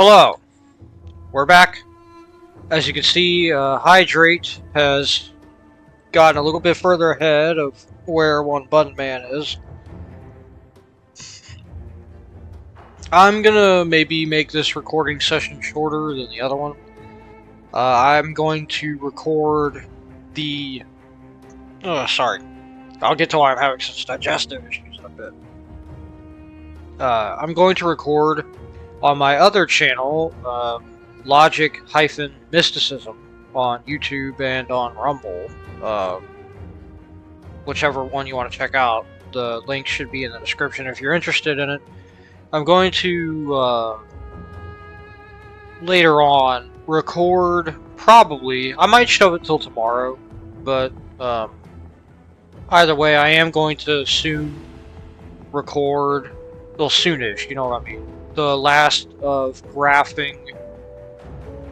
Hello, we're back. As you can see, Hydrate has gotten a little bit further ahead of where One Button Man is. I'm gonna maybe make this recording session shorter than the other one. I'm going to record the... sorry. I'll get to why I'm having such digestive issues in a bit. I'm going to record on my other channel, Logic-Mysticism on YouTube and on Rumble. Whichever one you want to check out. The link should be in the description if you're interested in it. I'm going to, later on, record, probably, I might shove it till tomorrow, but, either way, I am going to soon record, well, soonish, you know what I mean, the last of graphing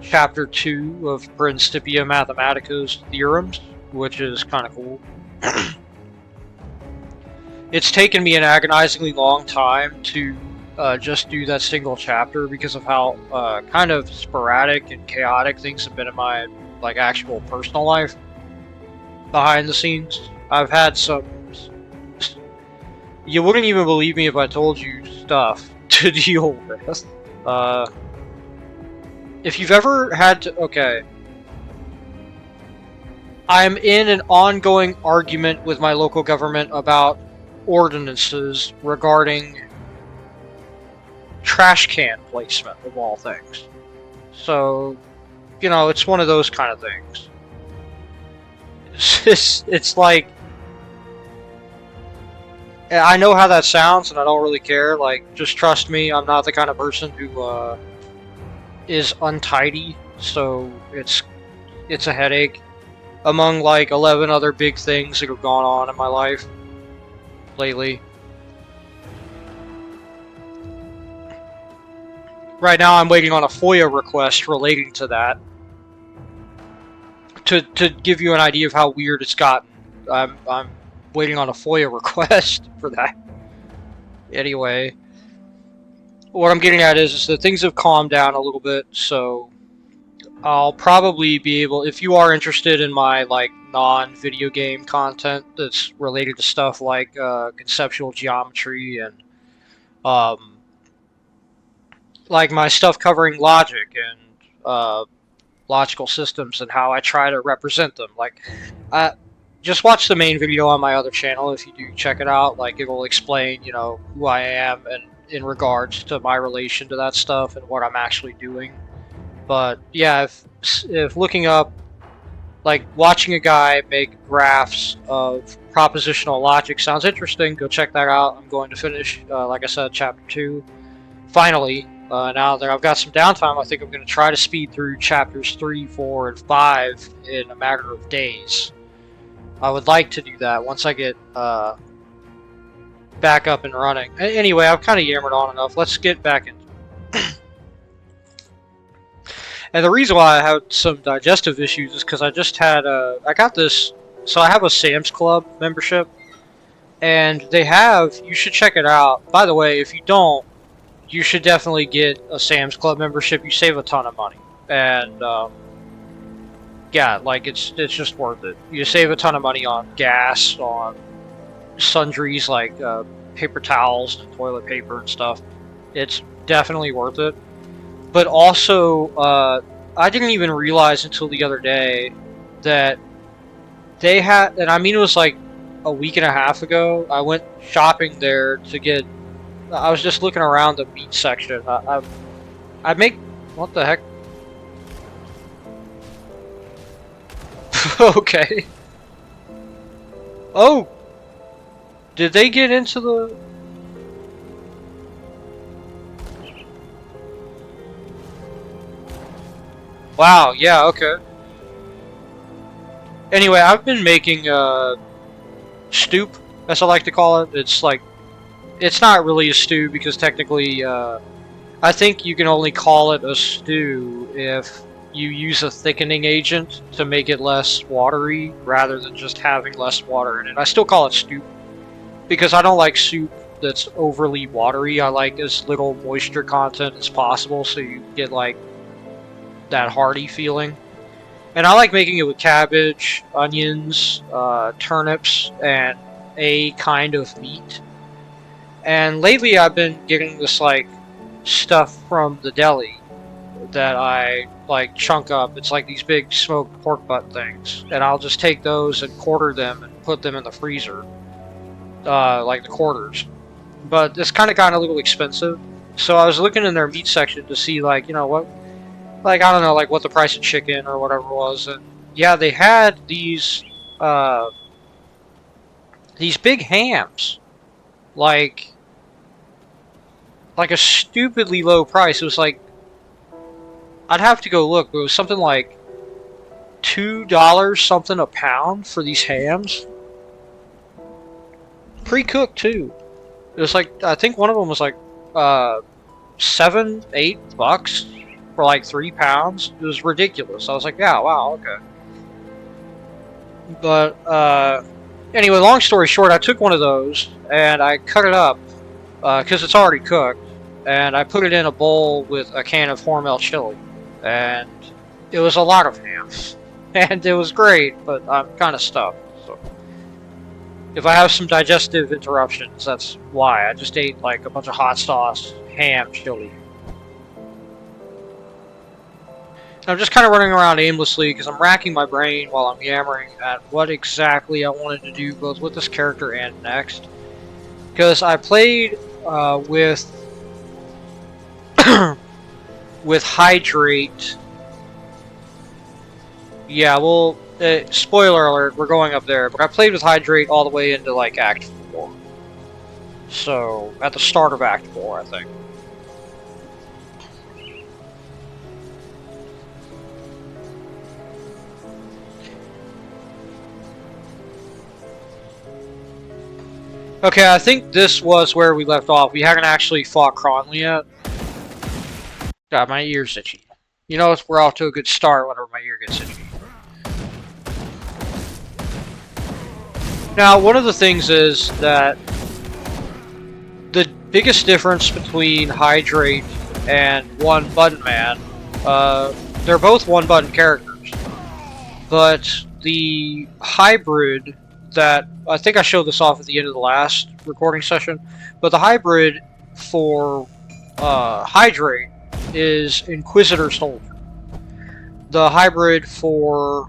Chapter 2 of Principia Mathematica's theorems, which is kind of cool. It's taken me an agonizingly long time to just do that single chapter because of how kind of sporadic and chaotic things have been in my actual personal life behind the scenes. I've had some... You wouldn't even believe me if I told you stuff to deal with. If you've ever had to... Okay. I'm in an ongoing argument with my local government about ordinances regarding trash can placement, of all things. So, you know, it's one of those kind of things. It's like... I know how that sounds, and I don't really care. Like, just trust me, I'm not the kind of person who, is untidy, so it's a headache. Among, 11 other big things that have gone on in my life lately. Right now, I'm waiting on a FOIA request relating to that. To give you an idea of how weird it's gotten, I'm waiting on a FOIA request for that. Anyway, what I'm getting at is that things have calmed down a little bit, so I'll probably be able, if you are interested in my non-video game content that's related to stuff like conceptual geometry and my stuff covering logic and logical systems and how I try to represent them. Just watch the main video on my other channel if you do check it out. It will explain, you know, who I am and in regards to my relation to that stuff and what I'm actually doing. But yeah, if looking up, watching a guy make graphs of propositional logic sounds interesting, go check that out. I'm going to finish, like I said, Chapter 2. Finally, now that I've got some downtime, I think I'm going to try to speed through Chapters 3, 4, and 5 in a matter of days. I would like to do that once I get back up and running. Anyway, I've kind of yammered on enough. Let's get back into it. And the reason why I had some digestive issues is because I just had I got this, so I have a Sam's Club membership, and they have, you should check it out. By the way, if you don't, you should definitely get a Sam's Club membership. You save a ton of money, and yeah, it's just worth it. You save a ton of money on gas, on sundries like paper towels and toilet paper and stuff. It's definitely worth it. But also, I didn't even realize until the other day that they had, and I mean it was a week and a half ago, I went shopping there to get, I was just looking around the meat section. I make, what the heck? Okay. Oh! Did they get into the... Wow, yeah, okay. Anyway, I've been making stoop, as I like to call it. It's it's not really a stew because technically, I think you can only call it a stew if you use a thickening agent to make it less watery rather than just having less water in it. I still call it stoop because I don't like soup that's overly watery. I like as little moisture content as possible so you get like that hearty feeling. And I like making it with cabbage, onions, turnips, and a kind of meat. And lately I've been getting this like stuff from the deli that I like chunk up. It's like these big smoked pork butt things, and I'll just take those and quarter them and put them in the freezer, like the quarters. But it's kind of gotten a little expensive, so I was looking in their meat section to see like, you know, what, like, I don't know, like what the price of chicken or whatever was, and yeah, they had these big hams, like a stupidly low price. It was like, I'd have to go look, but it was something like $2 something a pound for these hams. Pre-cooked too. It was like, I think one of them was like $7, $8 for like 3 pounds. It was ridiculous. I was like, yeah, wow, okay. But anyway, long story short, I took one of those and I cut it up because it's already cooked, and I put it in a bowl with a can of Hormel chili, and it was a lot of ham, and it was great, but I'm kind of stuffed. So if I have some digestive interruptions, that's why. I just ate like a bunch of hot sauce, ham, chili. I'm just kind of running around aimlessly because I'm racking my brain while I'm yammering at what exactly I wanted to do both with this character and next. Because I played with with Hydrate. Yeah, well, spoiler alert, we're going up there, but I played with Hydrate all the way into like Act 4. So, at the start of Act 4, I think. Okay, I think this was where we left off. We haven't actually fought Cronley yet. God, my ear's itchy. You know, we're off to a good start whenever my ear gets itchy. Now, one of the things is that the biggest difference between Hydrate and One Button Man, they're both one button characters, but the hybrid that, I think I showed this off at the end of the last recording session, but the hybrid for Hydrate is Inquisitor Soldier. The hybrid for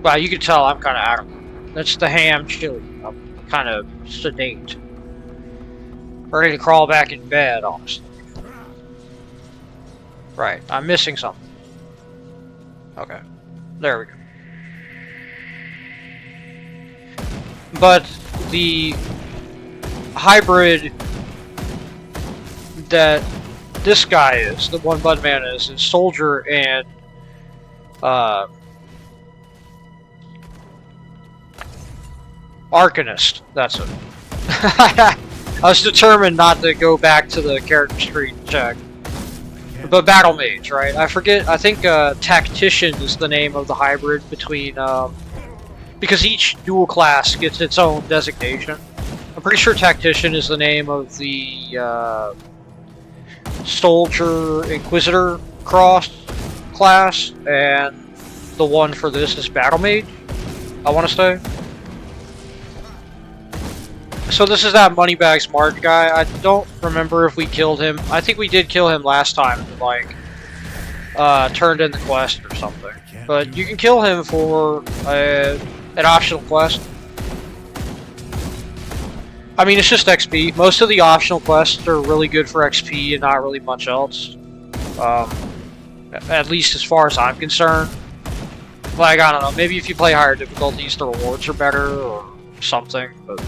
well, you can tell I'm kind of out of it. That's the ham chili. I'm kind of sedate. Ready to crawl back in bed, honestly. Right, I'm missing something. Okay, there we go. But the hybrid that this guy is, the One Button Man is Soldier and Arcanist. That's it. I was determined not to go back to the character screen check. But Battle Mage, right? I forget, I think Tactician is the name of the hybrid between because each dual class gets its own designation. I'm pretty sure Tactician is the name of the Soldier Inquisitor cross class, and the one for this is Battle Mage, I want to say. So this is that Moneybags March guy. I don't remember if we killed him. I think we did kill him last time, like, turned in the quest or something. But you can kill him for an optional quest. I mean, it's just XP. Most of the optional quests are really good for XP and not really much else. At least as far as I'm concerned. Like, I don't know, maybe if you play higher difficulties, the rewards are better or something, but...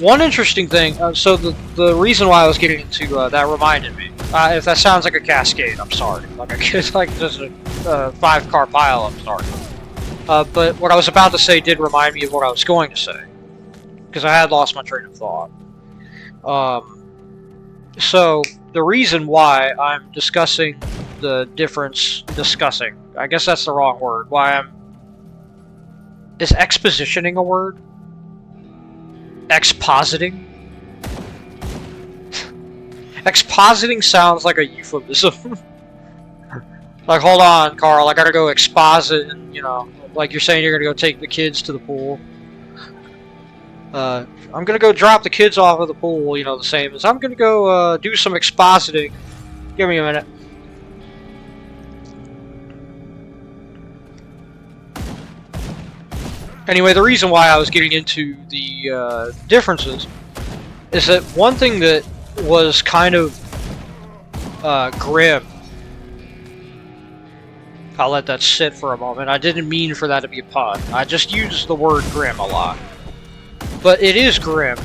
One interesting thing, so the reason why I was getting into that reminded me. If that sounds like a cascade, I'm sorry. Like it's like just a 5-car pile, I'm sorry. But what I was about to say did remind me of what I was going to say, because I had lost my train of thought. So the reason why I'm discussing the difference discussing. I guess that's the wrong word. Is expositioning a word? Expositing? Expositing sounds like a euphemism. Like, hold on, Carl, I gotta go exposit, and, you know, like you're saying you're gonna go take the kids to the pool. I'm gonna go drop the kids off at the pool, you know, the same as I'm gonna go, do some expositing. Give me a minute. Anyway, the reason why I was getting into the differences is that one thing that was kind of grim. I'll let that sit for a moment. I didn't mean for that to be a pun. I just used the word grim a lot. But it is grim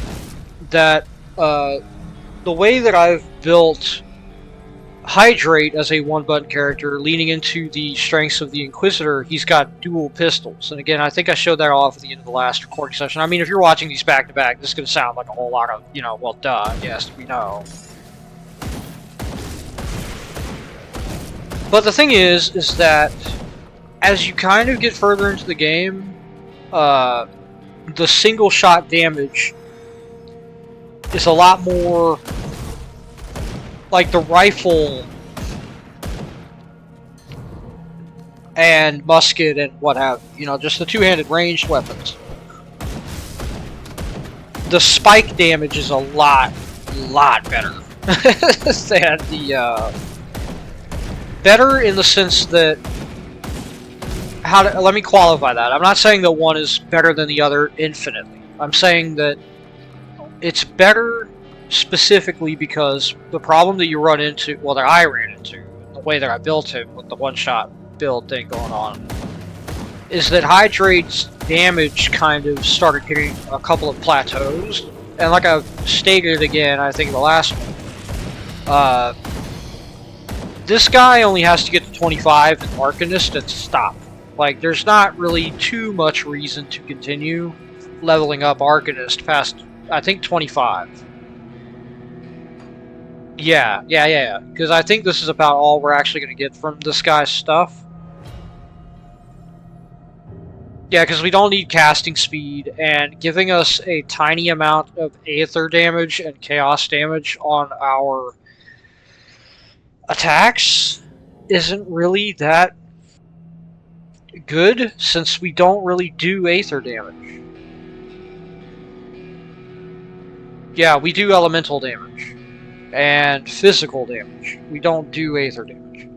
that the way that I've built Hydrate as a one-button character, leaning into the strengths of the Inquisitor, he's got dual pistols. And again, I think I showed that off at the end of the last recording session. I mean, if you're watching these back-to-back, this is going to sound like a whole lot of, you know, well, duh, yes, we know. But the thing is that as you kind of get further into the game, the single shot damage is a lot more like the rifle and musket and what have you know, just the two-handed ranged weapons. The spike damage is a lot better than the better in the sense that let me qualify that. I'm not saying that one is better than the other infinitely. I'm saying that it's better specifically because the problem that you run into, well, that I ran into, the way that I built him with the one-shot build thing going on, is that Hydrate's damage kind of started hitting a couple of plateaus. And like I've stated again, I think in the last one, this guy only has to get to 25 in Arcanist and stop. Like, there's not really too much reason to continue leveling up Arcanist past, I think, 25. Yeah. Because I think this is about all we're actually going to get from this guy's stuff. Yeah, because we don't need casting speed, and giving us a tiny amount of Aether damage and Chaos damage on our attacks isn't really that good, since we don't really do Aether damage. Yeah, we do elemental damage and physical damage. We don't do Aether damage.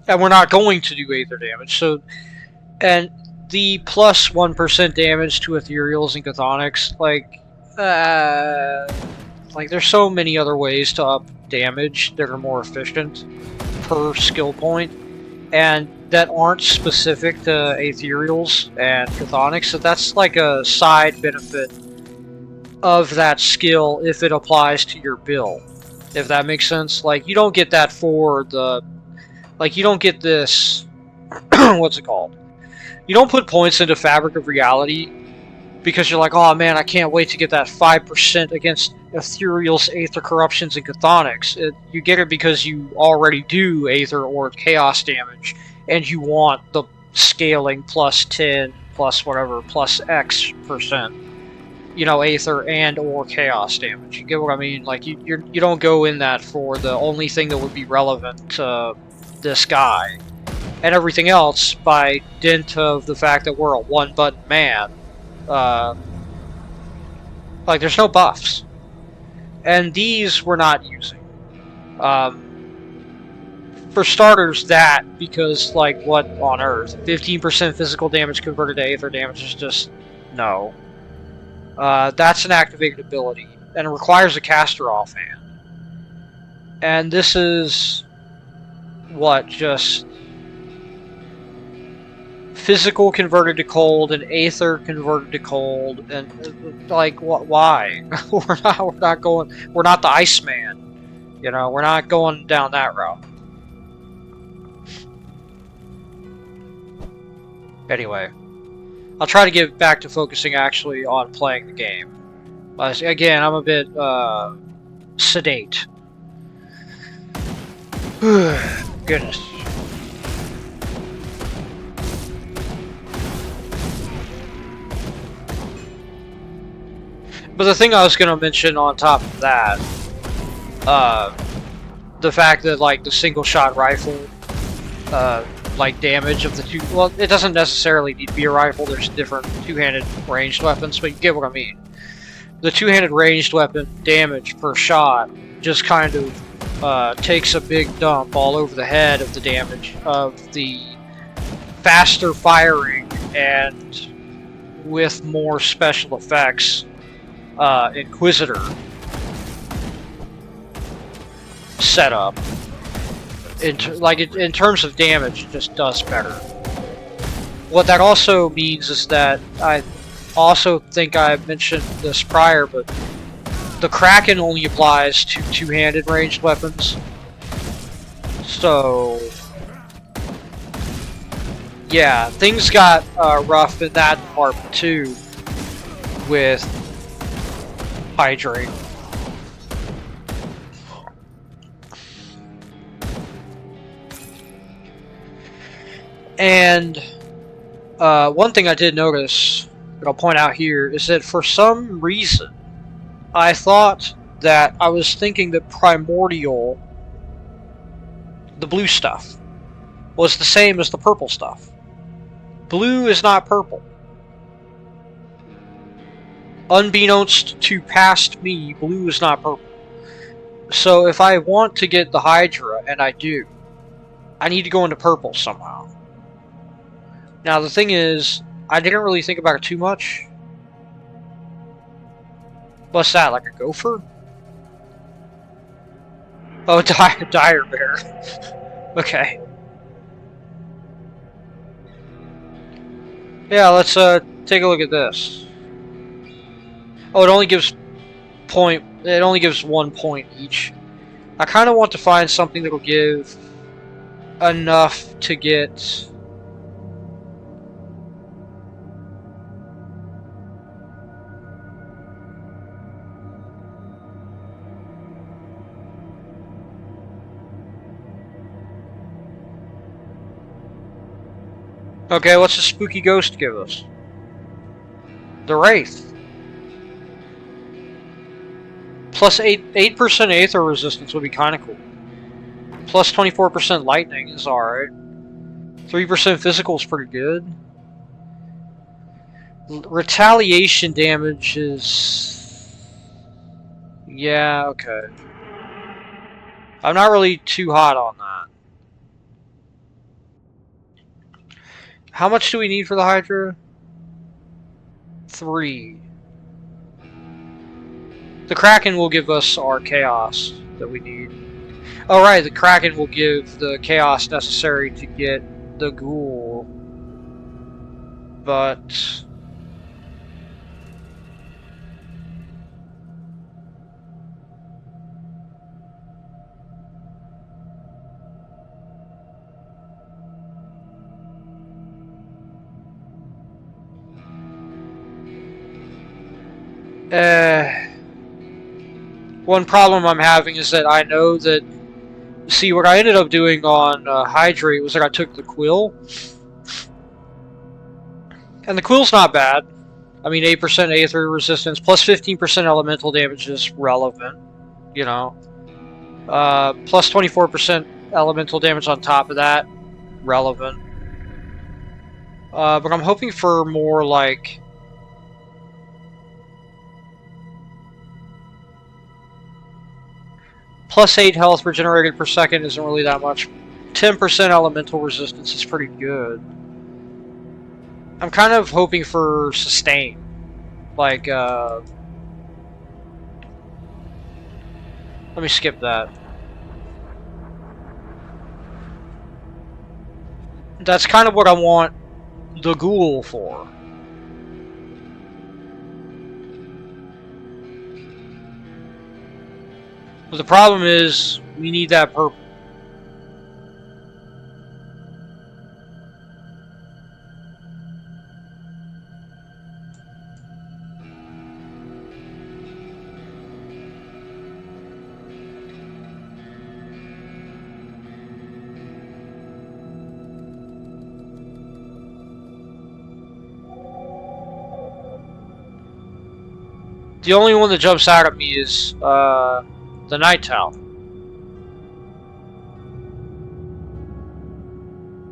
And we're not going to do Aether damage. So, and the plus 1% damage to ethereals and chthonics, like there's so many other ways to up damage that are more efficient per skill point, and that aren't specific to ethereals and chthonics, so that's like a side benefit of that skill if it applies to your build, if that makes sense. Like, you don't get that for the, like, you don't get this what's it called, you don't put points into Fabric of Reality because you're like, oh man, I can't wait to get that 5% against ethereals, aether corruptions, and chthonics. You get it because you already do aether or chaos damage, and you want the scaling plus 10, plus whatever, plus X%, you know, aether and or chaos damage. You get what I mean? Like, you don't go in that for the only thing that would be relevant to this guy. And everything else, by dint of the fact that we're a one-button man, like, there's no buffs. And these we're not using. For starters, that, because, like, what on earth? 15% physical damage converted to aether damage is just, no. That's an activated ability, and it requires a caster offhand. And this is, what, just physical converted to cold and aether converted to cold, and like, why? we're not the Iceman, you know, we're not going down that route. Anyway, I'll try to get back to focusing actually on playing the game. Again, I'm a bit sedate. Goodness. But the thing I was gonna mention on top of that, the fact that like the single shot rifle, like damage of the two, well, it doesn't necessarily need to be a rifle. There's different two-handed ranged weapons, but you get what I mean. The two-handed ranged weapon damage per shot just kind of takes a big dump all over the head of the damage of the faster firing and with more special effects Inquisitor setup. In terms of damage, it just does better. What that also means is that I also think I mentioned this prior, but the Kraken only applies to two-handed ranged weapons. So yeah, things got rough in that department too with Hydrate. And one thing I did notice that I'll point out here is that for some reason I thought that I was thinking that Primordial, the blue stuff, was the same as the purple stuff. Blue is not purple. Unbeknownst to past me, blue is not purple. So if I want to get the Hydra, and I do, I need to go into purple somehow. Now the thing is, I didn't really think about it too much. What's that, like a gopher? Oh, dire bear. Okay. Yeah, let's take a look at this. Oh, it only gives 1 point each. I kind of want to find something that will give enough to get Okay, what's the spooky ghost give us? The Wraith. Plus 8% Aether resistance would be kind of cool. Plus 24% lightning is alright. 3% physical is pretty good. Retaliation damage is... yeah, okay. I'm not really too hot on that. How much do we need for the Hydra? 3. The Kraken will give us our chaos that we need. Oh right, the Kraken will give the chaos necessary to get the ghoul. But... one problem I'm having is that I know that... see, what I ended up doing on Hydrate was that I took the Quill. And the Quill's not bad. I mean, 8% Aether resistance, plus 15% elemental damage is relevant. You know. Plus 24% elemental damage on top of that. Relevant. But I'm hoping for more, like... plus 8 health regenerated per second isn't really that much. 10% elemental resistance is pretty good. I'm kind of hoping for sustain. Like, let me skip that. That's kind of what I want the ghoul for. But the problem is, we need that purple. The only one that jumps out at me is the Night Town.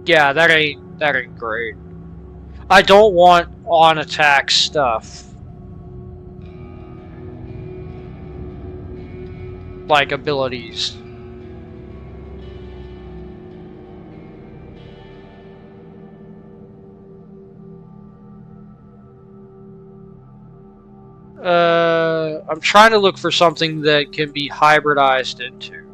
Yeah, that ain't great. I don't want on attack stuff. Like abilities. I'm trying to look for something that can be hybridized into.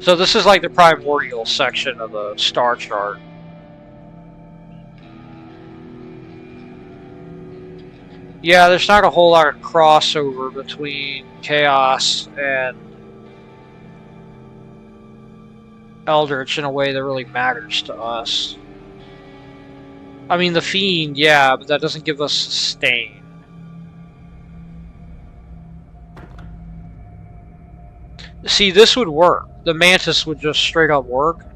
So this is like the primordial section of the star chart. Yeah, there's not a whole lot of crossover between Chaos and Eldritch in a way that really matters to us. I mean, the Fiend, yeah, but that doesn't give us Sustain. See, this would work. The Mantis would just straight up work.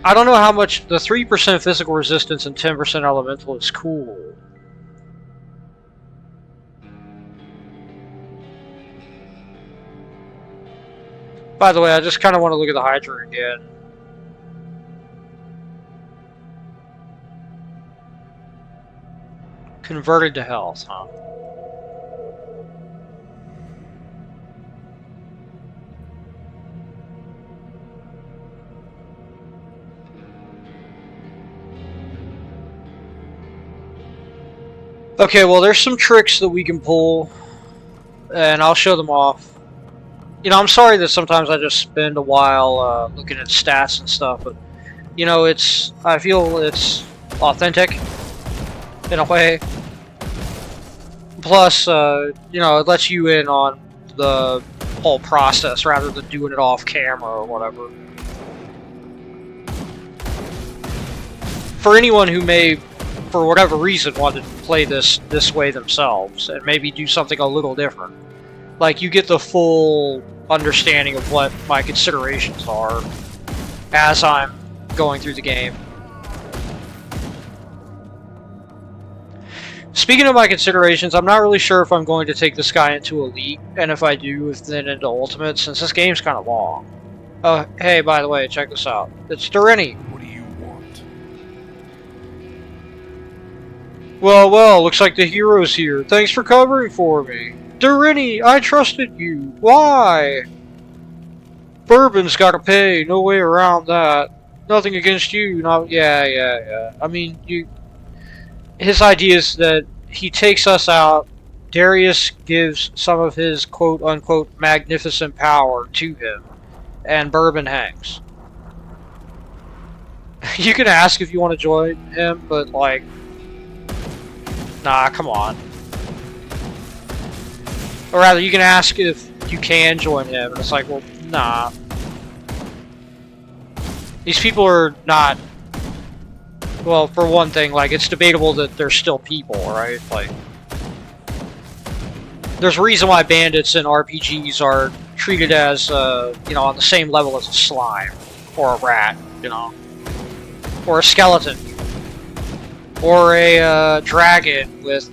I don't know how much the 3% physical resistance and 10% elemental is cool. By the way, I just kind of want to look at the Hydra again. Converted to health, huh? Okay, well, there's some tricks that we can pull, and I'll show them off. You know, I'm sorry that sometimes I just spend a while looking at stats and stuff, but, you know, I feel it's authentic, in a way. Plus, you know, it lets you in on the whole process rather than doing it off camera or whatever. For anyone who may, for whatever reason, want to play this way themselves and maybe do something a little different. Like, you get the full understanding of what my considerations are as I'm going through the game. Speaking of my considerations, I'm not really sure if I'm going to take this guy into Elite, and if I do, then into Ultimate, since this game's kind of long. Oh, hey, by the way, check this out. It's Durini. What do you want? Well, looks like the hero's here. Thanks for covering for me. Durini, I trusted you. Why? Bourbon's gotta pay, no way around that. Nothing against you, not... Yeah. I mean, his idea is that he takes us out, Darius gives some of his quote-unquote magnificent power to him, and Bourbon hangs. You can ask if you want to join him, but like... Nah, come on. Or rather, you can ask if you can join him, and it's like, well, nah. These people are not... Well, for one thing, like, it's debatable that they're still people, right? Like, there's a reason why bandits in RPGs are treated as, you know, on the same level as a slime, or a rat, you know, or a skeleton, or a dragon with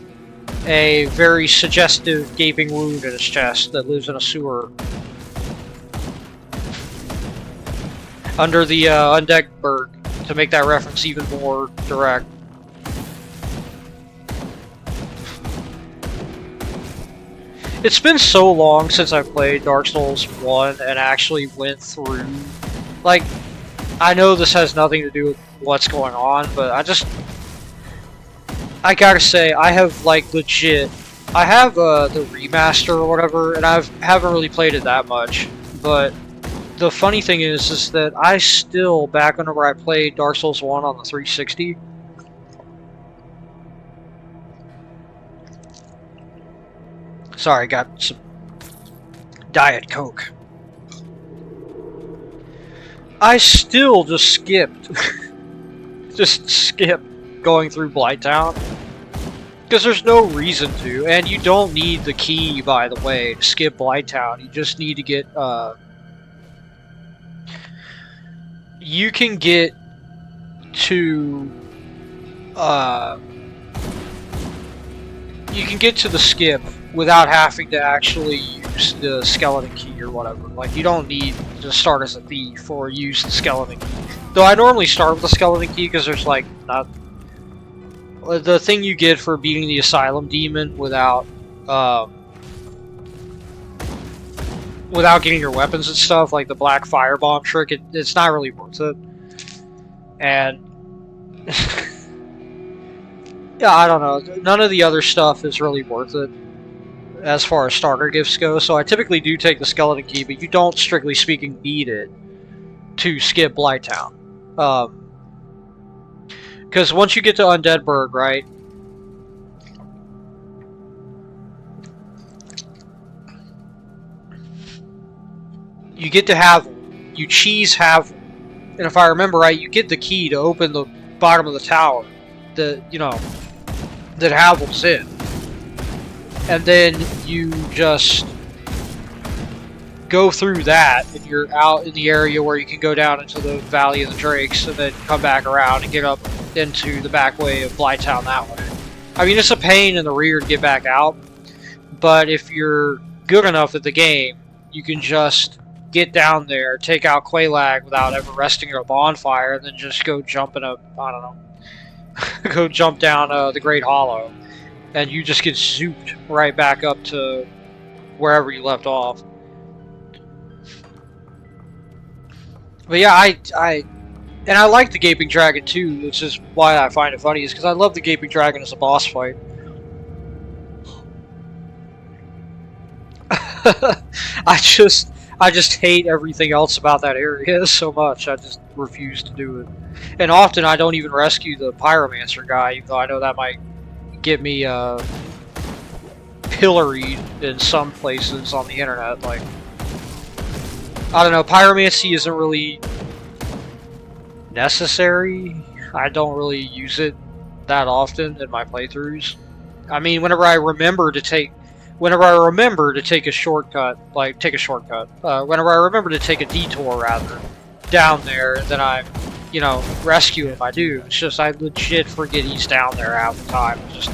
a very suggestive gaping wound in its chest that lives in a sewer. Under the undecked bird. To make that reference even more direct. It's been so long since I played Dark Souls 1 and actually went through... Like, I know this has nothing to do with what's going on, but I gotta say, I have, like, legit... I have the remaster or whatever, and I haven't really played it that much, but... The funny thing is that I still, back whenever I played Dark Souls 1 on the 360, sorry, got some Diet Coke. I still just skipped. Just skipped going through Blighttown. Because there's no reason to, and you don't need the key, by the way, to skip Blighttown. You just need to get, you can get to, you can get to the skip without having to actually use the skeleton key or whatever. Like, you don't need to start as a thief or use the skeleton key. Though I normally start with the skeleton key because there's, like, not... The thing you get for beating the asylum demon without, without getting your weapons and stuff, like the black firebomb trick, it's not really worth it. And... yeah, I don't know. None of the other stuff is really worth it as far as starter gifts go, so I typically do take the skeleton key, but you don't, strictly speaking, need it to skip Blighttown. Because once you get to Undeadburg, right, you get to have, you cheese have, and if I remember right, you get the key to open the bottom of the tower, that Havel's in. And then you just go through that, and you're out in the area where you can go down into the Valley of the Drakes, and then come back around and get up into the back way of Blighttown that way. I mean, it's a pain in the rear to get back out, but if you're good enough at the game, you can just get down there, take out Quelaag without ever resting at a bonfire, and then just go jump in a, I don't know, go jump down the Great Hollow, and you just get zooped right back up to wherever you left off. But yeah, I like the Gaping Dragon too, which is why I find it funny, is because I love the Gaping Dragon as a boss fight. I just hate everything else about that area so much, I just refuse to do it. And often I don't even rescue the Pyromancer guy, even though I know that might get me pilloried in some places on the internet. Like, I don't know, pyromancy isn't really necessary. I don't really use it that often in my playthroughs. I mean, whenever I remember to take a shortcut, whenever I remember to take a detour, rather, down there, then I, you know, rescue him, I do. It's just, I legit forget he's down there half the time. Just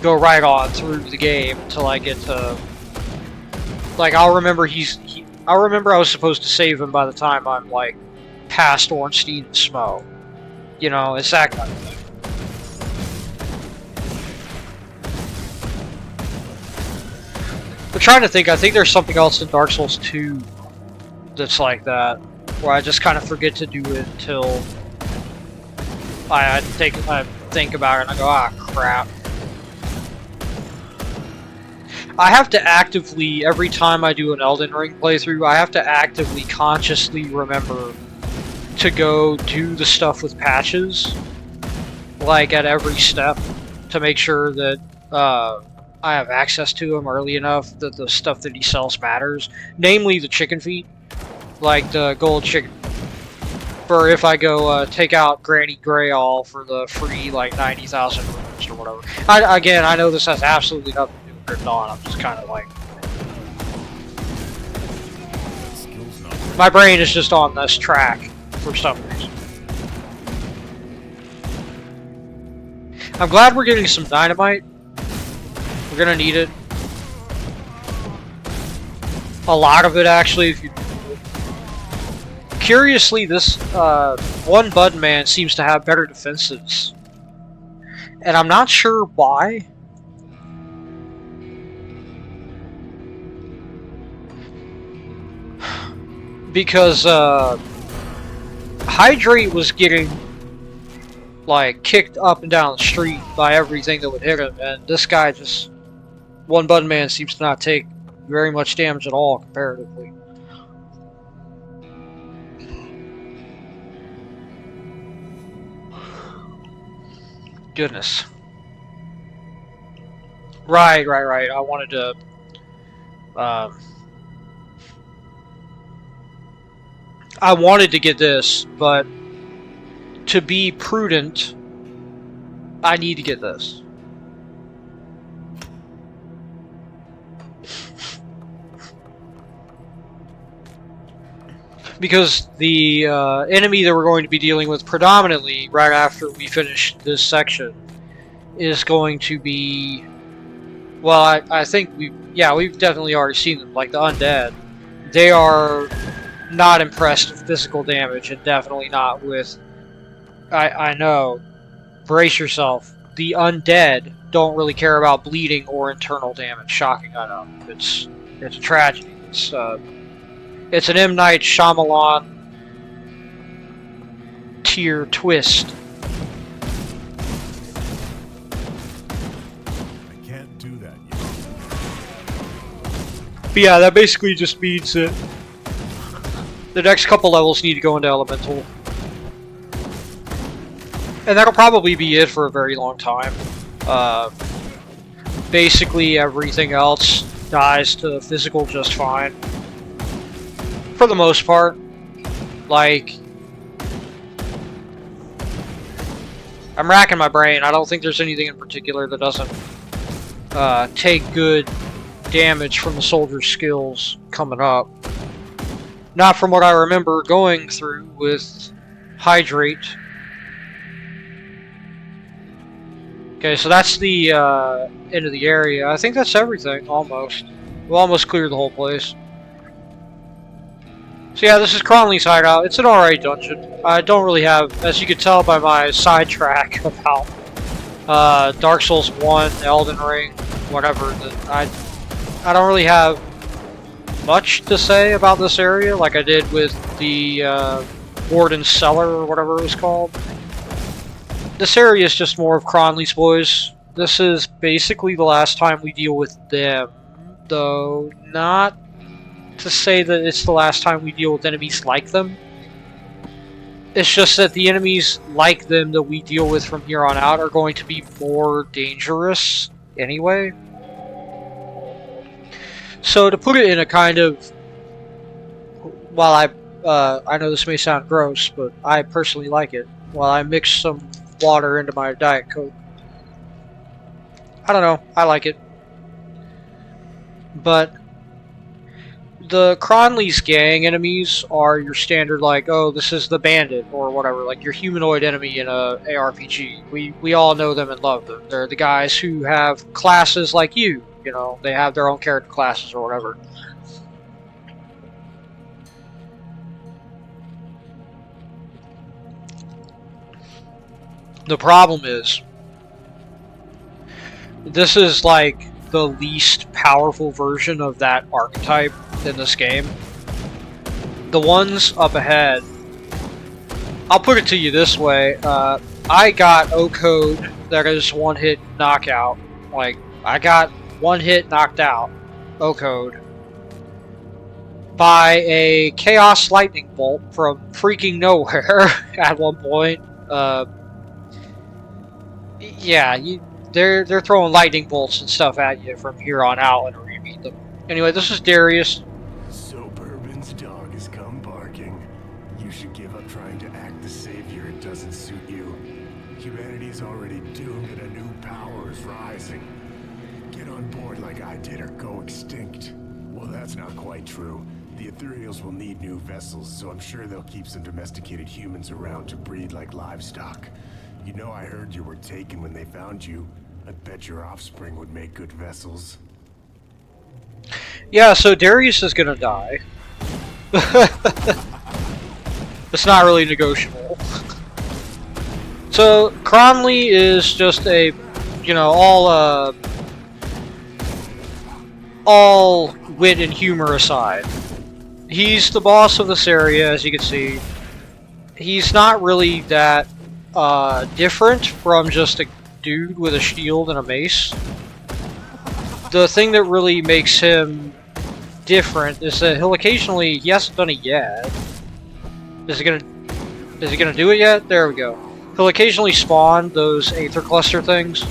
go right on through the game until I get to, like, I'll remember I was supposed to save him by the time I'm, like, past Ornstein and Smo. You know, it's that kind of thing. I'm trying to think, I think there's something else in Dark Souls 2 that's like that, where I just kind of forget to do it until I think about it and I go, ah, crap. I have to actively, every time I do an Elden Ring playthrough, I have to actively, consciously remember to go do the stuff with patches, like at every step, to make sure that I have access to him early enough that the stuff that he sells matters. Namely the chicken feet, like the gold chicken. For if I go take out Granny Greyall for the free, like, 90,000 runes or whatever. Again, I know this has absolutely nothing to do with Grim Dawn. I'm just kind of like, my brain is just on this track for some reason. I'm glad we're getting some dynamite. We're gonna need it. A lot of it, actually, if you... Curiously, this one Button Man seems to have better defenses. And I'm not sure why. Because Hydrate was getting, like, kicked up and down the street by everything that would hit him, and this guy just... One Button Man seems to not take very much damage at all, comparatively. Goodness. Right. I wanted to... I wanted to get this, but to be prudent, I need to get this. because the enemy that we're going to be dealing with predominantly right after we finish this section is going to be, well, I think we've definitely already seen them, like the undead. They are not impressed with physical damage, and definitely not with, I know, brace yourself, the undead don't really care about bleeding or internal damage. Shocking, I know. It's a tragedy. It's an M. Night Shyamalan tier twist. I can't do that yet. But yeah, that basically just means that the next couple levels need to go into elemental. And that'll probably be it for a very long time. Basically everything else dies to physical just fine. For the most part. Like, I'm racking my brain. I don't think there's anything in particular that doesn't take good damage from the soldier's skills coming up. Not from what I remember going through with Hydrate. Okay, so that's the end of the area. I think that's everything, almost. We'll almost clear the whole place. So yeah, this is Cronley's hideout. It's an alright dungeon. I don't really have, as you can tell by my sidetrack about Dark Souls 1, Elden Ring, whatever, that I don't really have much to say about this area like I did with the Warden's Cellar or whatever it was called. This area is just more of Cronley's boys. This is basically the last time we deal with them, though not to say that it's the last time we deal with enemies like them. It's just that the enemies like them that we deal with from here on out are going to be more dangerous anyway. So to put it in a kind of, while I know this may sound gross, but I personally like it, while I mix some water into my Diet Coke. I don't know, I like it. But the Cronley's gang enemies are your standard, like, oh, this is the bandit or whatever, like your humanoid enemy in a ARPG. We all know them and love them. They're the guys who have classes like you know, they have their own character classes or whatever. The problem is, this is like the least powerful version of that archetype in this game. The ones up ahead, I'll put it to you this way, I got O-Code that is one hit knockout. Like, I got one hit knocked out, O-Code, by a Chaos Lightning Bolt from freaking nowhere at one point. Yeah, they're throwing lightning bolts and stuff at you from here on out whenever you meet them. Anyway, this is Darius. So Bourbon's dog has come barking. You should give up trying to act the savior. It doesn't suit you. Humanity's already doomed and a new power is rising. Get on board like I did or go extinct. Well, that's not quite true. The Ethereals will need new vessels, so I'm sure they'll keep some domesticated humans around to breed like livestock. You know, I heard you were taken when they found you. I bet your offspring would make good vessels. Yeah, so Darius is gonna die. It's not really negotiable. So, Cronley is just a, you know, all wit and humor aside. He's the boss of this area, as you can see. He's not really that different from just a dude with a shield and a mace. The thing that really makes him different is that he'll occasionally, he hasn't done it yet. Is he gonna do it yet? There we go. He'll occasionally spawn those Aether Cluster things,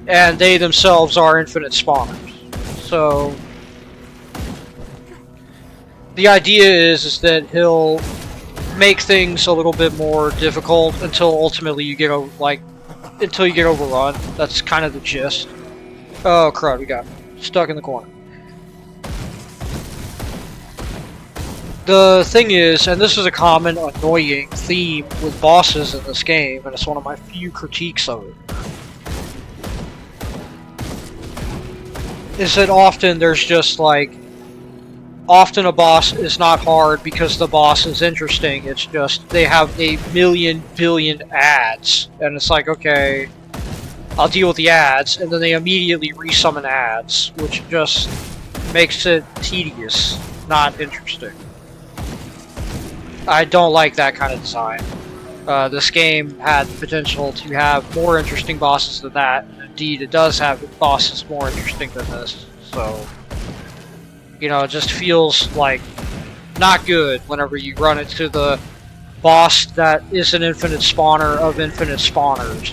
and they themselves are infinite spawners. So the idea is that he'll make things a little bit more difficult until ultimately you get until you get overrun. That's kind of the gist. Oh crud, we got stuck in the corner. The thing is, and this is a common annoying theme with bosses in this game, and it's one of my few critiques of it, is that often there's just like, often a boss is not hard because the boss is interesting, it's just they have a million billion ads, and it's like, okay, I'll deal with the ads, and then they immediately resummon ads, which just makes it tedious, not interesting. I don't like that kind of design. This game had potential to have more interesting bosses than that, and indeed it does have bosses more interesting than this, so... You know, it just feels like not good whenever you run into the boss that is an infinite spawner of infinite spawners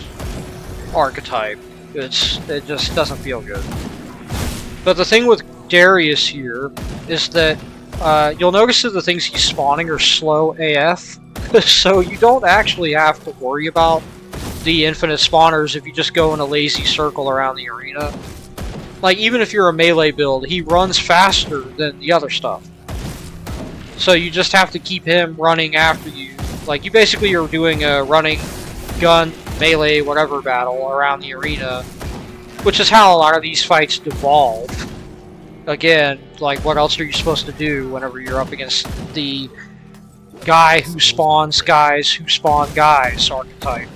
archetype. It just doesn't feel good. But the thing with Darius here is that you'll notice that the things he's spawning are slow AF, so you don't actually have to worry about the infinite spawners if you just go in a lazy circle around the arena. Like, even if you're a melee build, he runs faster than the other stuff. So you just have to keep him running after you. Like, you basically are doing a running, gun, melee, whatever battle around the arena, which is how a lot of these fights devolve. Again, like, what else are you supposed to do whenever you're up against the guy who spawns guys who spawn guys archetype?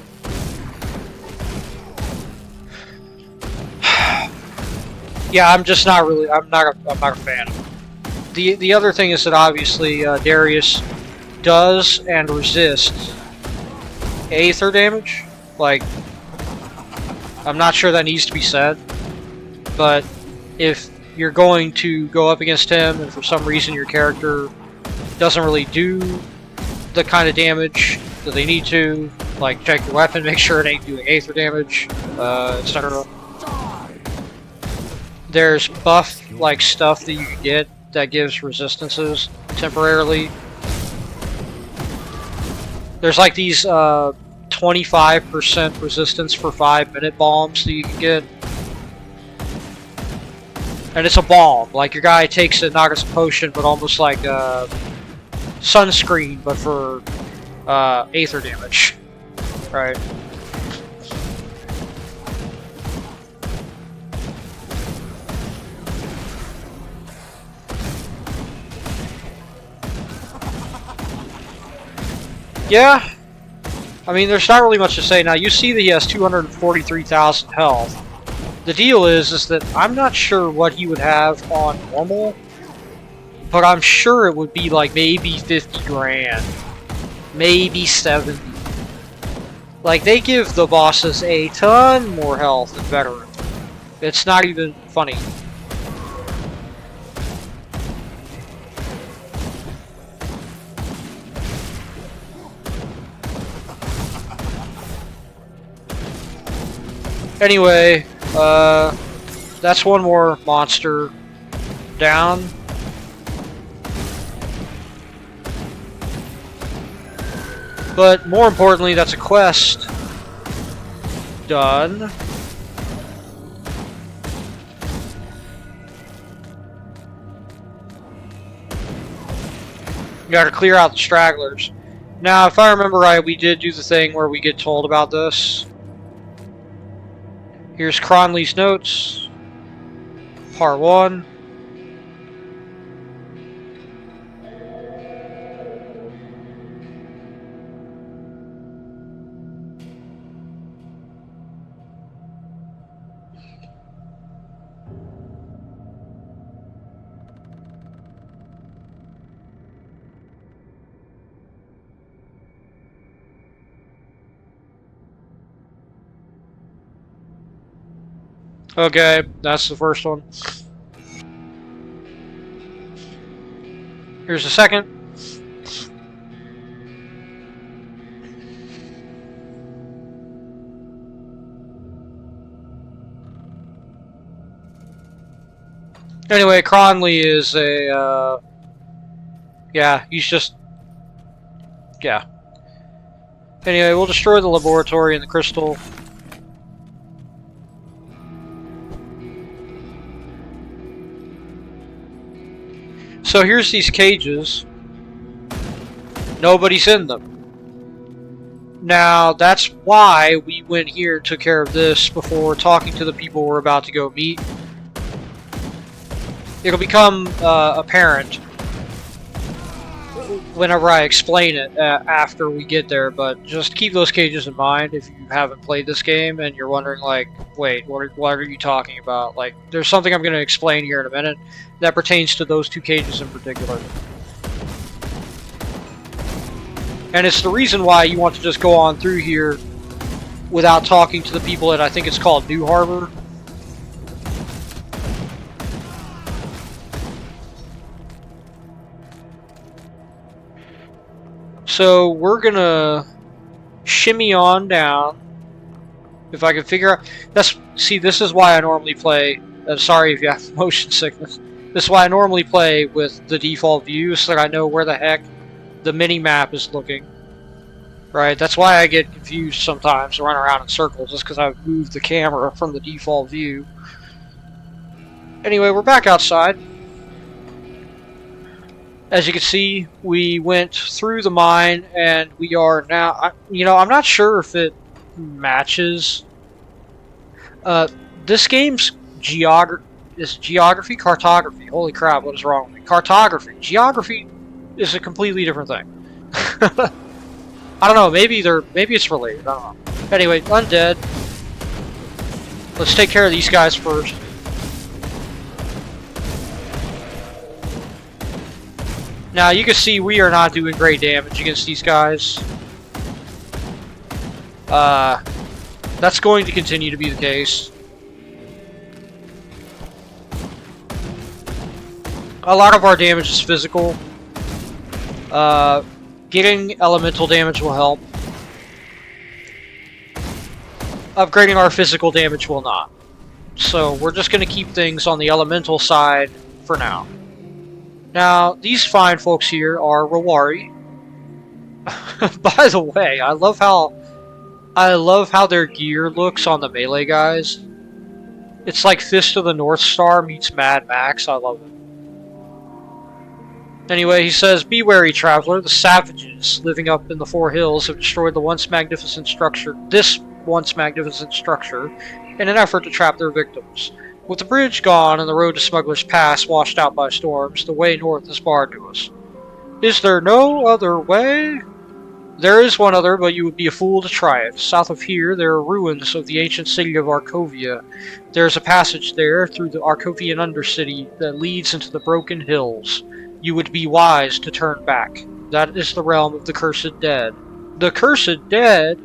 Yeah, I'm just not really. I'm not a fan of it. The other thing is that obviously Darius does and resists aether damage. Like, I'm not sure that needs to be said, but if you're going to go up against him and for some reason your character doesn't really do the kind of damage that they need to, like check your weapon, make sure it ain't doing aether damage, etc. There's buff-like stuff that you can get that gives resistances temporarily. There's like these 25% resistance for 5-minute bombs that you can get. And it's a bomb. Like, your guy takes it not as a potion, but almost like a sunscreen, but for aether damage. Right. Yeah, I mean, there's not really much to say. Now, you see that he has 243,000 health. The deal is that I'm not sure what he would have on normal, but I'm sure it would be like maybe 50 grand, maybe 70. Like, they give the bosses a ton more health than veteran. It's not even funny. Anyway, that's one more monster down. But more importantly, that's a quest done. You gotta clear out the stragglers. Now, if I remember right, we did do the thing where we get told about this. Here's Cronley's notes, part 1. Okay, that's the first one. Here's the second. Anyway, Cronley is a, yeah, he's just, yeah. Anyway, we'll destroy the laboratory and the crystal. So here's these cages. Nobody's in them. Now, that's why we went here and took care of this before talking to the people we're about to go meet. It'll become apparent whenever I explain it after we get there, but just keep those cages in mind if you haven't played this game and you're wondering, like, wait, what are you talking about? Like, there's something I'm going to explain here in a minute that pertains to those two cages in particular. And it's the reason why you want to just go on through here without talking to the people at, I think it's called New Harbor. So we're gonna shimmy on down. If I can figure out, see, this is why I normally play. Sorry if you have motion sickness. This is why I normally play with the default view, so that I know where the heck the mini map is looking. Right, that's why I get confused sometimes, run around in circles, just because I've moved the camera from the default view. Anyway, we're back outside. As you can see, we went through the mine, and we are now, you know, I'm not sure if it matches. This game's geography, cartography. Holy crap, what is wrong with me? Cartography. Geography is a completely different thing. I don't know, maybe it's related, I don't know. Anyway, undead. Let's take care of these guys first. Now, you can see we are not doing great damage against these guys. That's going to continue to be the case. A lot of our damage is physical. Getting elemental damage will help. Upgrading our physical damage will not. So we're just going to keep things on the elemental side for now. Now, these fine folks here are Rawari. By the way, I love how their gear looks on the melee guys. It's like Fist of the North Star meets Mad Max. I love it. Anyway, he says, "Be wary, traveler. The savages living up in the Four Hills have destroyed this once magnificent structure, in an effort to trap their victims. With the bridge gone and the road to Smuggler's Pass washed out by storms, the way north is barred to us. Is there no other way? There is one other, but you would be a fool to try it. South of here, there are ruins of the ancient city of Arkovia. There is a passage there through the Arkovian Undercity that leads into the Broken Hills. You would be wise to turn back. That is the realm of the Cursed Dead." The Cursed Dead?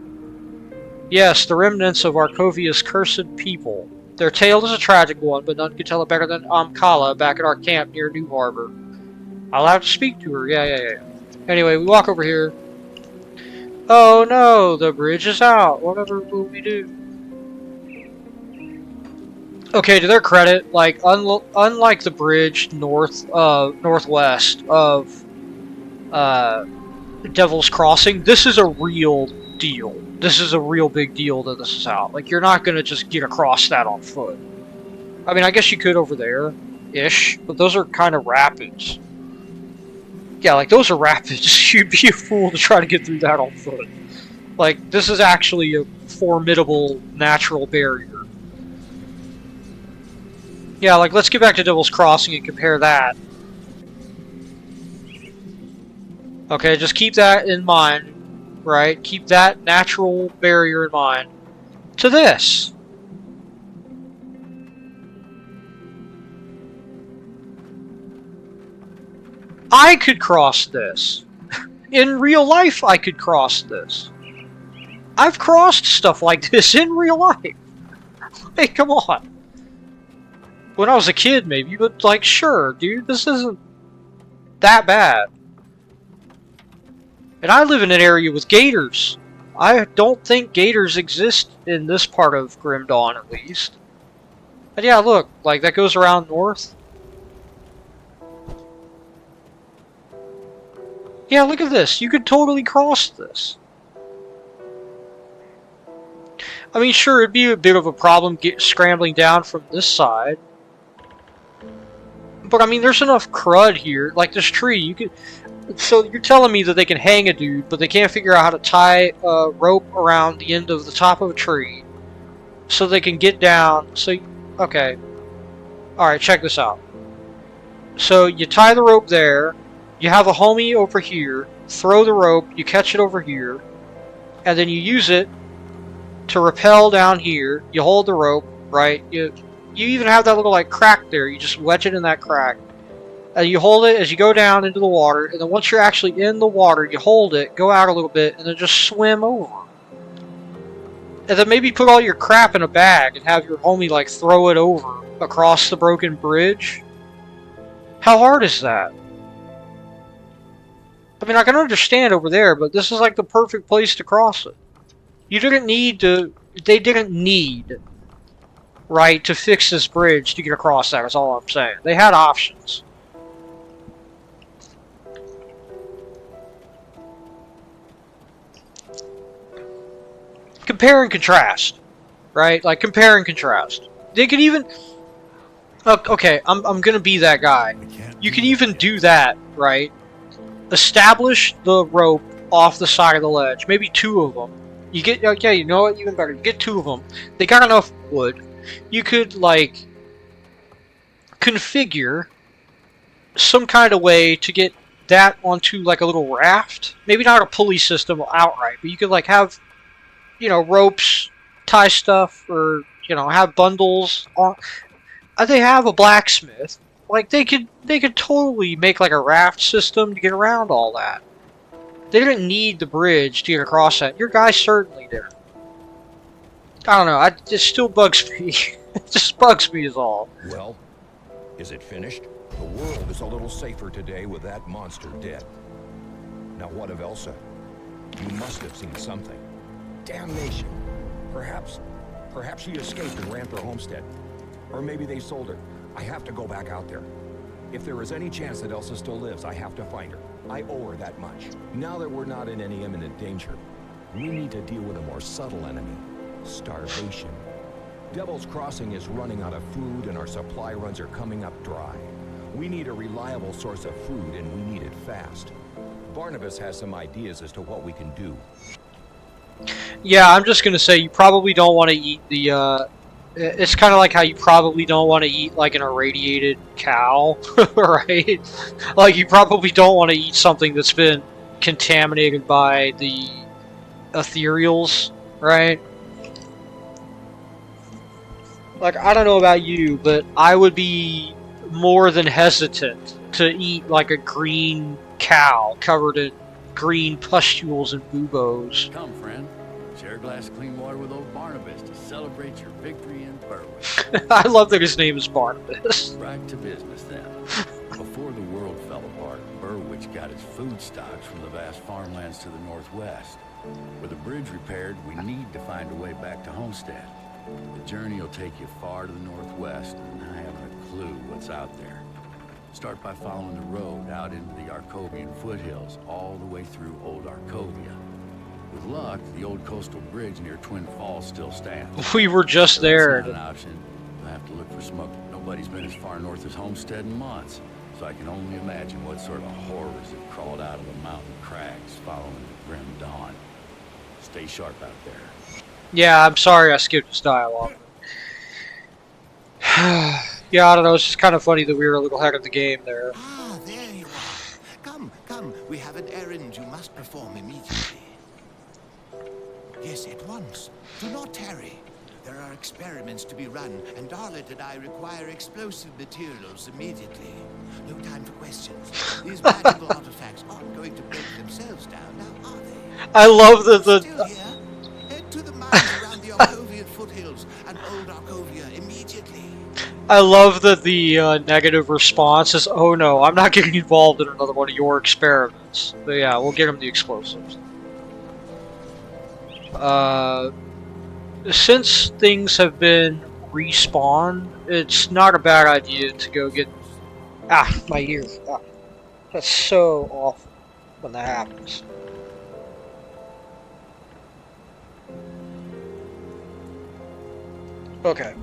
Yes, the remnants of Arkovia's cursed people. Their tale is a tragic one, but none could tell it better than Amkala back at our camp near New Harbor. I'll have to speak to her. Yeah. Anyway, we walk over here. Oh no, the bridge is out. Whatever will we do? Okay, to their credit, like unlike the bridge northwest of Devil's Crossing, this is a real deal. This is a real big deal that this is out. Like, you're not gonna just get across that on foot. I mean, I guess you could over there-ish, but those are kind of rapids. Yeah, like, those are rapids. You'd be a fool to try to get through that on foot. Like, this is actually a formidable natural barrier. Yeah, like, let's get back to Devil's Crossing and compare that. Okay, just keep that in mind, right? Keep that natural barrier in mind. To this. I could cross this. In real life, I could cross this. I've crossed stuff like this in real life. Hey, come on. When I was a kid, maybe, but, like, sure, dude, this isn't that bad. And I live in an area with gators. I don't think gators exist in this part of Grim Dawn, at least. And yeah, look, like, that goes around north. Yeah, look at this. You could totally cross this. I mean, sure, it'd be a bit of a problem scrambling down from this side. But I mean, there's enough crud here. Like this tree, you could. So you're telling me that they can hang a dude, but they can't figure out how to tie a rope around the end of the top of a tree so they can get down. So, okay. Alright, check this out. So you tie the rope there, you have a homie over here, throw the rope, you catch it over here, and then you use it to rappel down here. You hold the rope, right? You even have that little like crack there. You just wedge it in that crack. And you hold it as you go down into the water, and then once you're actually in the water, you hold it, go out a little bit, and then just swim over. And then maybe put all your crap in a bag and have your homie like throw it over across the broken bridge. How hard is that? I mean, I can understand over there, but this is like the perfect place to cross it. You didn't need to... They didn't need, right, to fix this bridge to get across that, is all I'm saying. They had options. Compare and contrast, right? Like, compare and contrast. They could even... Okay, I'm gonna be that guy. You can even do that, right? Establish the rope off the side of the ledge. Maybe 2 of them. You get, okay, you know what, even better. You get 2 of them. They got enough wood. You could, like, configure some kind of way to get that onto, like, a little raft. Maybe not a pulley system outright, but you could, like, have, you know, ropes, tie stuff, or, you know, have bundles on. They have a blacksmith. Like, they could totally make, like, a raft system to get around all that. They didn't need the bridge to get across that. Your guy certainly didn't. I don't know. It still bugs me. It just bugs me is all. Well, is it finished? The world is a little safer today with that monster dead. Now what of Elsa? You must have seen something. Damnation. Perhaps she escaped and ran for homestead. Or maybe they sold her. I have to go back out there. If there is any chance that Elsa still lives, I have to find her. I owe her that much. Now that we're not in any imminent danger, we need to deal with a more subtle enemy. Starvation. Devil's Crossing is running out of food and our supply runs are coming up dry. We need a reliable source of food and we need it fast. Barnabas has some ideas as to what we can do. Yeah, I'm just gonna say you probably don't want to eat the, it's kind of like how you probably don't want to eat like an irradiated cow, right? Like you probably don't want to eat something that's been contaminated by the ethereals, right? Like, I don't know about you, but I would be more than hesitant to eat like a green cow covered in green pustules and buboes. Come, friend. Share a glass of clean water with old Barnabas to celebrate your victory in Berwick. I love that his name is Barnabas. Right to business, then. Before the world fell apart, Berwick got its food stocks from the vast farmlands to the northwest. With the bridge repaired, we need to find a way back to Homestead. The journey will take you far to the northwest, and I haven't a clue what's out there. Start by following the road out into the Arcovian foothills, all the way through Old Arcovia. With luck, the old coastal bridge near Twin Falls still stands. We were just there. That's not an option. You'll have to look for smoke. Nobody's been as far north as Homestead in months, so I can only imagine what sort of horrors have crawled out of the mountain crags following the grim dawn. Stay sharp out there. Yeah, I'm sorry I skipped his dialogue. Yeah, I don't know, it's just kind of funny that we were a little ahead of the game there. Ah, there you are. Come, come, we have an errand you must perform immediately. Yes, at once. Do not tarry. There are experiments to be run, and Darlet and I require explosive materials immediately. No time for questions. These magical artifacts aren't going to break themselves down, now are they? I love that Still here? Head to the mines around the Arcovian foothills and Old Arcovia immediately. I love that the negative response is, oh no, I'm not getting involved in another one of your experiments. But yeah, we'll get him the explosives. Since things have been respawned, it's not a bad idea to go get... Ah, my ear. Ah, that's so awful when that happens. Okay.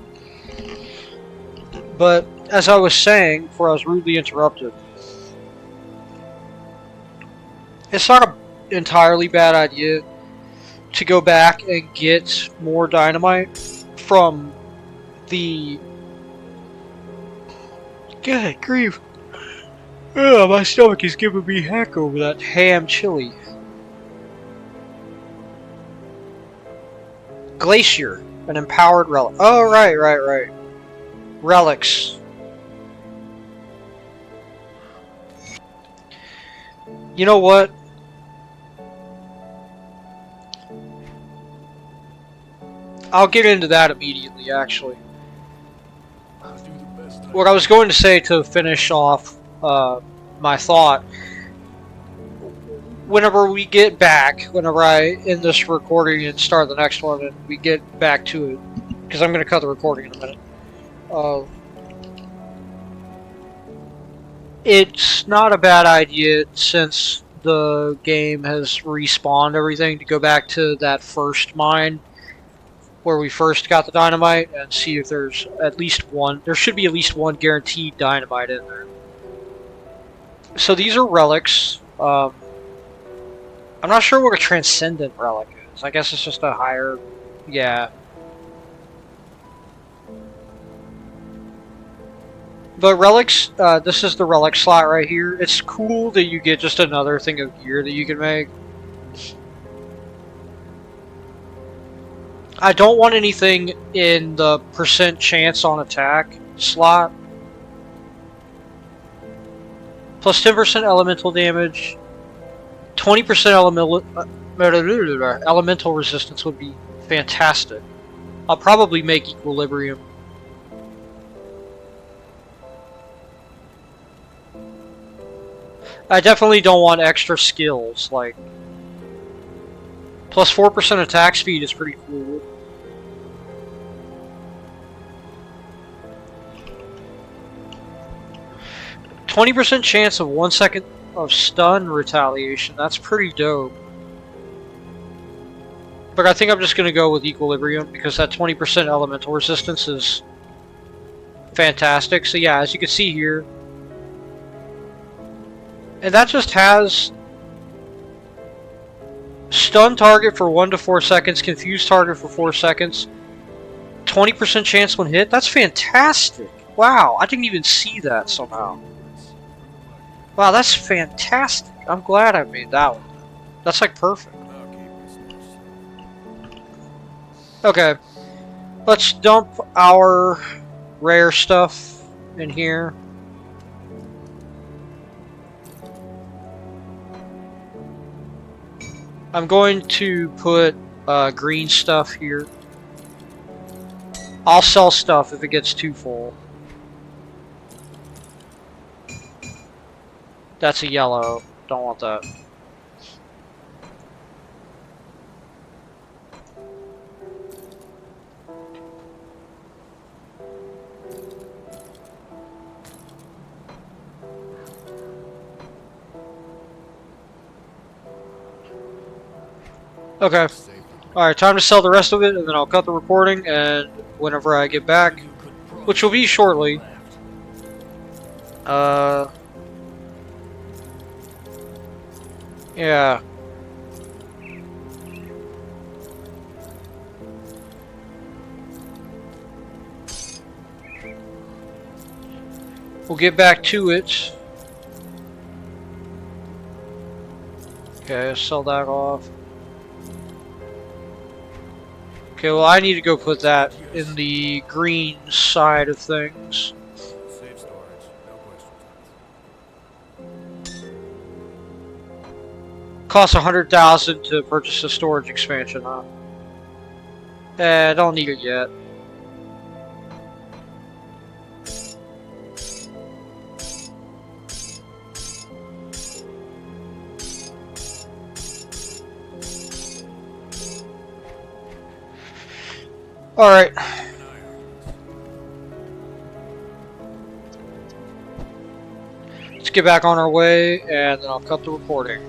But, as I was saying, before I was rudely interrupted, it's not an entirely bad idea to go back and get more dynamite from the... Good grief. Oh, my stomach is giving me heck over that ham chili. Glacier, an empowered relic. Oh, right. Relics. You know what? I'll get into that immediately, actually. What I was going to say to finish off my thought, whenever we get back, whenever I end this recording and start the next one and we get back to it, because I'm going to cut the recording in a minute, it's not a bad idea, since the game has respawned everything, to go back to that first mine where we first got the dynamite and see if there's at least one. There should be at least one guaranteed dynamite in there. So these are relics. I'm not sure what a transcendent relic is. I guess it's just a higher... yeah. But relics, this is the relic slot right here. It's cool that you get just another thing of gear that you can make. I don't want anything in the % chance on attack slot. Plus 10% elemental damage. 20% elemental resistance would be fantastic. I'll probably make equilibrium. I definitely don't want extra skills, like... Plus 4% attack speed is pretty cool. %20 chance of 1 second of stun retaliation. That's pretty dope. But I think I'm just going to go with equilibrium because that 20% elemental resistance is fantastic. So yeah, as you can see here. And that just has stun target for 1 to 4 seconds, confuse target for 4 seconds, 20% chance when hit. That's fantastic. Wow, I didn't even see that somehow. Wow, that's fantastic. I'm glad I made that one. That's like perfect. Okay, let's dump our rare stuff in here. I'm going to put green stuff here. I'll sell stuff if it gets too full. That's a yellow. Don't want that. Okay. Alright, time to sell the rest of it, and then I'll cut the recording, and whenever I get back, which will be shortly, yeah. We'll get back to it. Okay, sell that off. Okay, well I need to go put that in the green side of things. Safe storage, no questions. Costs 100,000 to purchase a storage expansion, huh? I don't need it yet. Alright. Let's get back on our way, and then I'll cut the recording.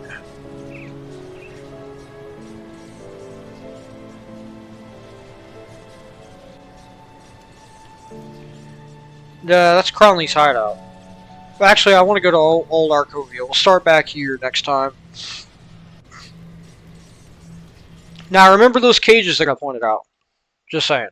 That's Cronley's hideout. Actually, I want to go to Old Arcovia. We'll start back here next time. Now remember those cages that I pointed out. Just saying.